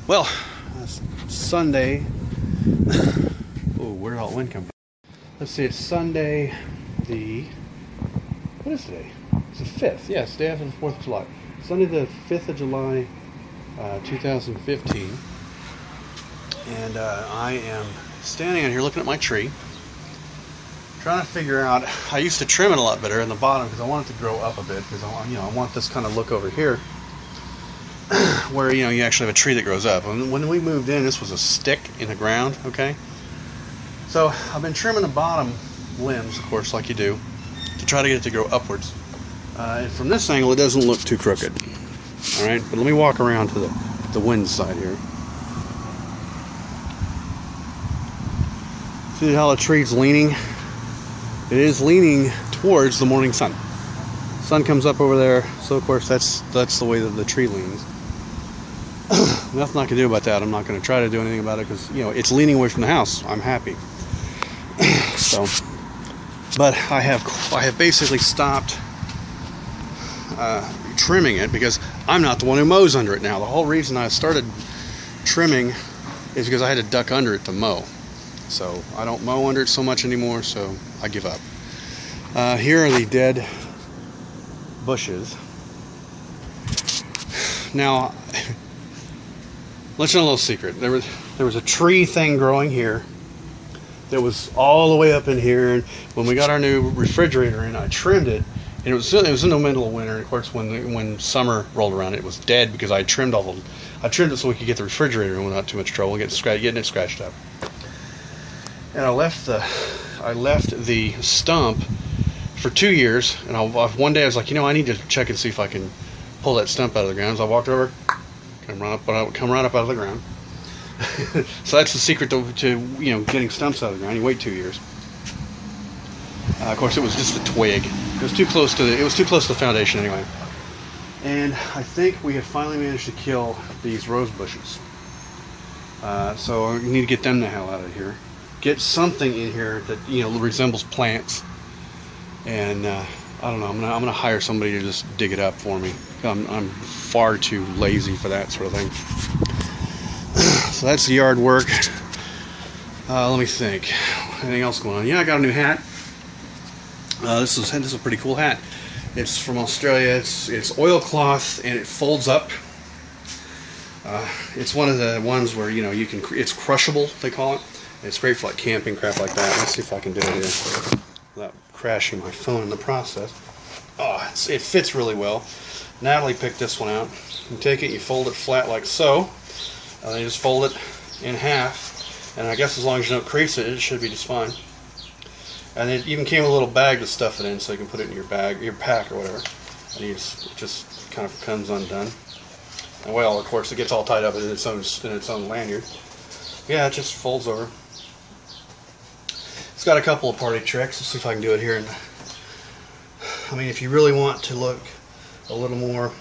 Well, it's Sunday. Oh, where did all the wind come from? Let's see, it's Sunday what is today? It's the 5th. Yes, day after the 4th of July. Sunday the 5th of July, 2015. And I am standing out here looking at my tree, trying to figure out, I used to trim it a lot better in the bottom because I want it to grow up a bit, because I want this kind of look over here where you actually have a tree that grows up. And when we moved in, this was a stick in the ground, okay? So I've been trimming the bottom limbs, of course, like you do, to try to get it to grow upwards. And from this angle, it doesn't look too crooked. All right, but let me walk around to the wind side here. See how the tree's leaning? It is leaning towards the morning sun. Sun comes up over there, so of course that's the way that the tree leans. Nothing I can do about that. I'm not going to try to do anything about it because it's leaning away from the house. I'm happy. So, but I have basically stopped trimming it because I'm not the one who mows under it now. The whole reason I started trimming is because I had to duck under it to mow. So I don't mow under it so much anymore, so I give up. Here are the dead bushes. Now, let's know a little secret. There was a tree thing growing here that was all the way up in here, and when we got our new refrigerator in, I trimmed it, and it was in the middle of winter, and of course when summer rolled around, it was dead because I trimmed it so we could get the refrigerator in without too much trouble, getting it scratched up. And I left the stump for 2 years, and one day I was like, I need to check and see if I can pull that stump out of the ground. So I walked over, come right up out of the ground. So that's the secret to getting stumps out of the ground. You wait 2 years. Of course, it was just a twig. It was too close to the foundation anyway. And I think we have finally managed to kill these rose bushes. So we need to get them the hell out of here. Get something in here that resembles plants. And I don't know. I'm gonna hire somebody to just dig it up for me. I'm far too lazy for that sort of thing. So that's the yard work. Let me think. Anything else going on? Yeah, I got a new hat. This is a pretty cool hat. It's from Australia. It's oilcloth and it folds up. It's one of the ones where it's crushable, they call it. It's great for like camping crap like that. Let's see if I can do it here without crashing my phone in the process. Oh, it fits really well. Natalie picked this one out. You take it, you fold it flat like so, and then you just fold it in half, and I guess as long as you don't crease it, it should be just fine. And it even came with a little bag to stuff it in, so you can put it in your bag, your pack or whatever. And it just kind of comes undone. And well, of course, it gets all tied up in its own lanyard. Yeah, it just folds over. It's got a couple of party tricks. Let's see if I can do it here. And I mean, if you really want to look a little more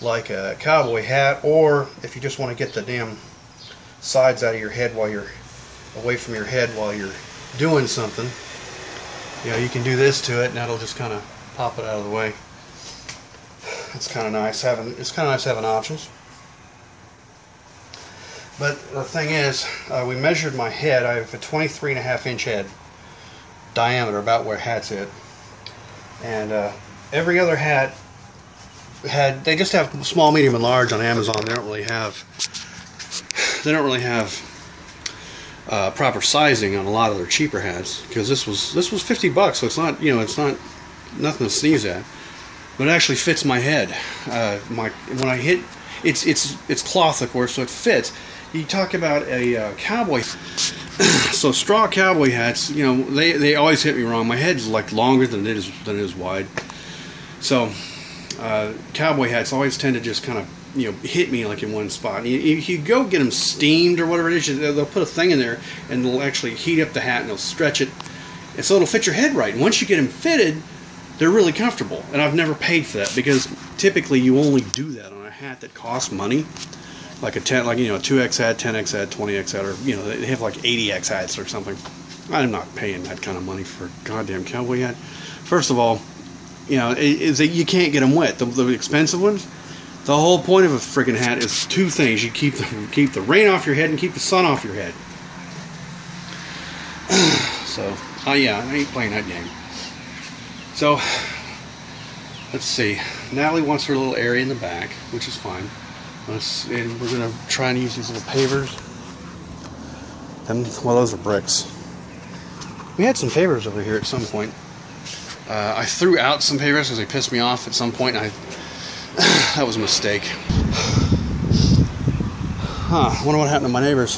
like a cowboy hat, or if you just want to get the damn sides out of your head while you're away from your head while you're doing something, you can do this to it, and that'll just kind of pop it out of the way. It's kind of nice having options. But the thing is, we measured my head. I have a 23.5-inch head diameter, about where hats hit, and every other hat they just have small, medium, and large on Amazon. They don't really have proper sizing on a lot of their cheaper hats, because this was $50, so it's not nothing to sneeze at. But it actually fits my head. When I hit, it's cloth, of course, so it fits. You talk about a cowboy. So straw cowboy hats, they always hit me wrong. My head's like longer than it is wide. So cowboy hats always tend to just kind of hit me like in one spot. If you go get them steamed or whatever it is, they'll put a thing in there and they'll actually heat up the hat and they'll stretch it, and so it'll fit your head right. And once you get them fitted, they're really comfortable. And I've never paid for that, because typically you only do that on a hat that costs money. Like a 2X hat, 10X hat, 20X hat, or they have like 80X hats or something. I'm not paying that kind of money for a goddamn cowboy hat. First of all, you can't get them wet. The expensive ones, The whole point of a freaking hat is two things. You keep the rain off your head and keep the sun off your head. So, yeah, I ain't playing that game. So, let's see. Natalie wants her little area in the back, which is fine. And we're going to try and use these little pavers. Well, those are bricks. We had some pavers over here at some point. I threw out some pavers because they pissed me off at some point. That was a mistake. I wonder what happened to my neighbor's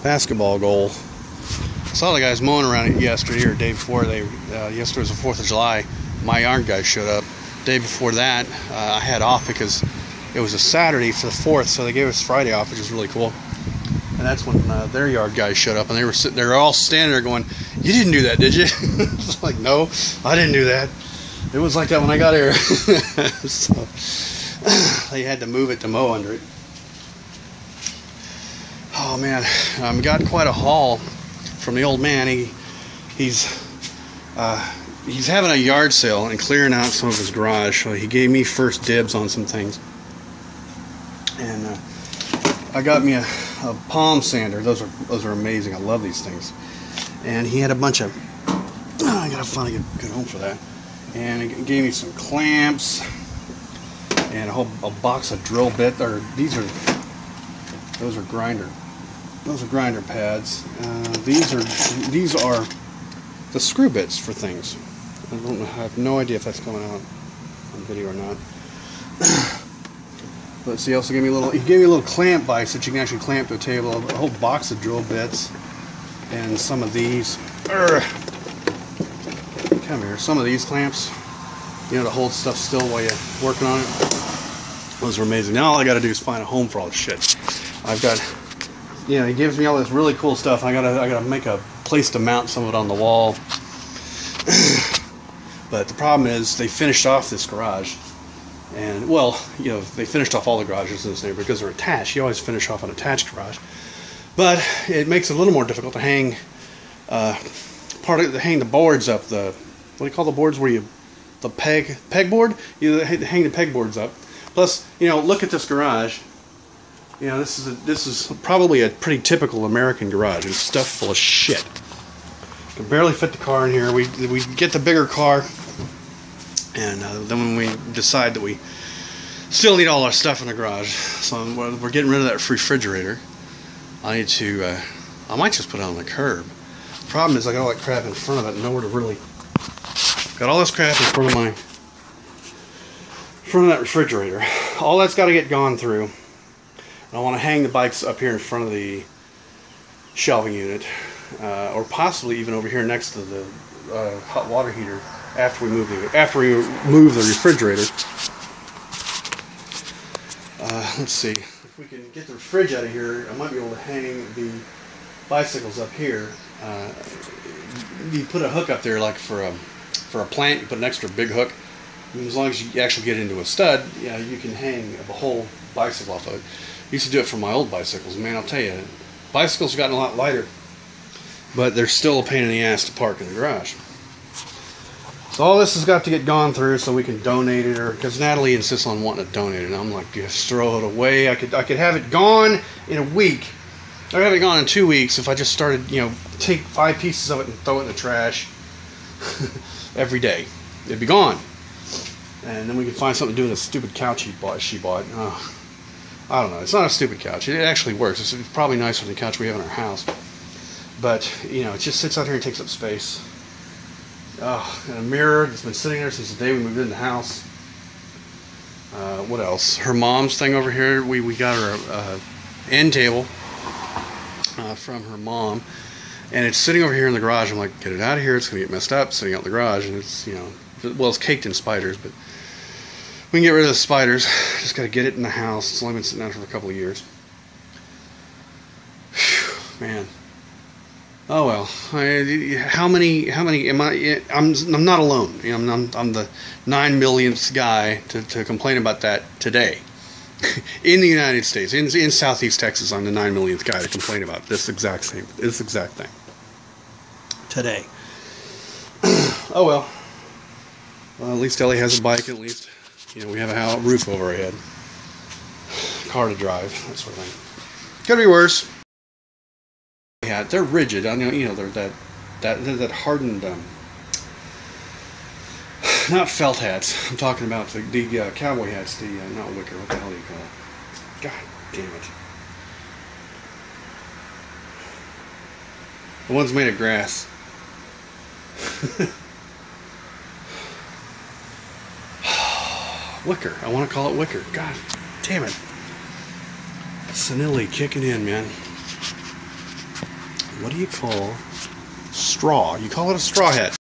basketball goal. I saw the guys mowing around it yesterday or day before. Yesterday was the 4th of July. My yard guys showed up. Day before that, I had off because it was a Saturday for the 4th, so they gave us Friday off, which is really cool. And that's when their yard guys showed up, and they were sitting there all standing there going, "You didn't do that, did you?" It's like, no, I didn't do that. It was like that when I got here. So they had to move it to mow under it. Oh man, got quite a haul from the old man. He's having a yard sale and clearing out some of his garage, so he gave me first dibs on some things. And I got me a palm sander. Those are amazing. I love these things. And he had a bunch of. I gotta find a good home for that. And he gave me some clamps and a box of drill bit. Those are grinder pads. These are the screw bits for things. I have no idea if that's coming out on video or not. But he also gave me he gave me a little clamp vise that you can actually clamp to a table. A whole box of drill bits and some of these. Come here. Some of these clamps, to hold stuff still while you're working on it. Those are amazing. Now all I got to do is find a home for all this shit. I've got, he gives me all this really cool stuff. I gotta make a place to mount some of it on the wall. But the problem is they finished off this garage. And, they finished off all the garages in this neighborhood because they're attached. You always finish off an attached garage. But it makes it a little more difficult to hang hang the boards up. What do you call the boards where the pegboard? You hang the pegboards up. Plus, look at this garage. This is probably a pretty typical American garage. It's stuffed full of shit. Can barely fit the car in here. We get the bigger car. And then when we decide that we still need all our stuff in the garage, so we're getting rid of that refrigerator. I might just put it on the curb. The problem is I got all that crap in front of it and nowhere to really. Got all this crap in front of that refrigerator. All that's got to get gone through. And I want to hang the bikes up here in front of the shelving unit, or possibly even over here next to the hot water heater. After we move the refrigerator. Let's see if we can get the fridge out of here. I might be able to hang the bicycles up here. You put a hook up there, like for a plant. You put an extra big hook. And as long as you actually get into a stud, you can hang a whole bicycle off of it. I used to do it for my old bicycles. Man, I'll tell you, bicycles have gotten a lot lighter, but they're still a pain in the ass to park in the garage. So all this has got to get gone through so we can donate it, because Natalie insists on wanting to donate it. And I'm like, just throw it away. I could have it gone in a week. I could have it gone in 2 weeks if I just started, take 5 pieces of it and throw it in the trash every day. It'd be gone. And then we could find something to do with the stupid couch she bought. I don't know. It's not a stupid couch. It actually works. It's probably nicer than the couch we have in our house. But, it just sits out here and takes up space. And a mirror that's been sitting there since the day we moved in the house. What else? Her mom's thing over here. We got her end table from her mom, and it's sitting over here in the garage. I'm like, get it out of here. It's gonna get messed up sitting out in the garage, and it's it's caked in spiders, but we can get rid of the spiders. Just got to get it in the house. It's only been sitting out for a couple of years. Whew, man. Oh well. How many am I? I'm not alone. I'm the 9 millionth guy to complain about that today. In the United States, in Southeast Texas, I'm the 9 millionth guy to complain about this exact thing today. Oh well. Well, at least Ellie has a bike. At least we have a roof over our head. car to drive, that sort of thing. Could be worse. Yeah, they're rigid. I know, you know, they're that hardened, not felt hats. I'm talking about the cowboy hats. The not wicker. What the hell do you call it? God damn it. The one's made of grass. Wicker. I want to call it wicker. God damn it. Senility kicking in, man. What do you call straw? You call it a straw hat.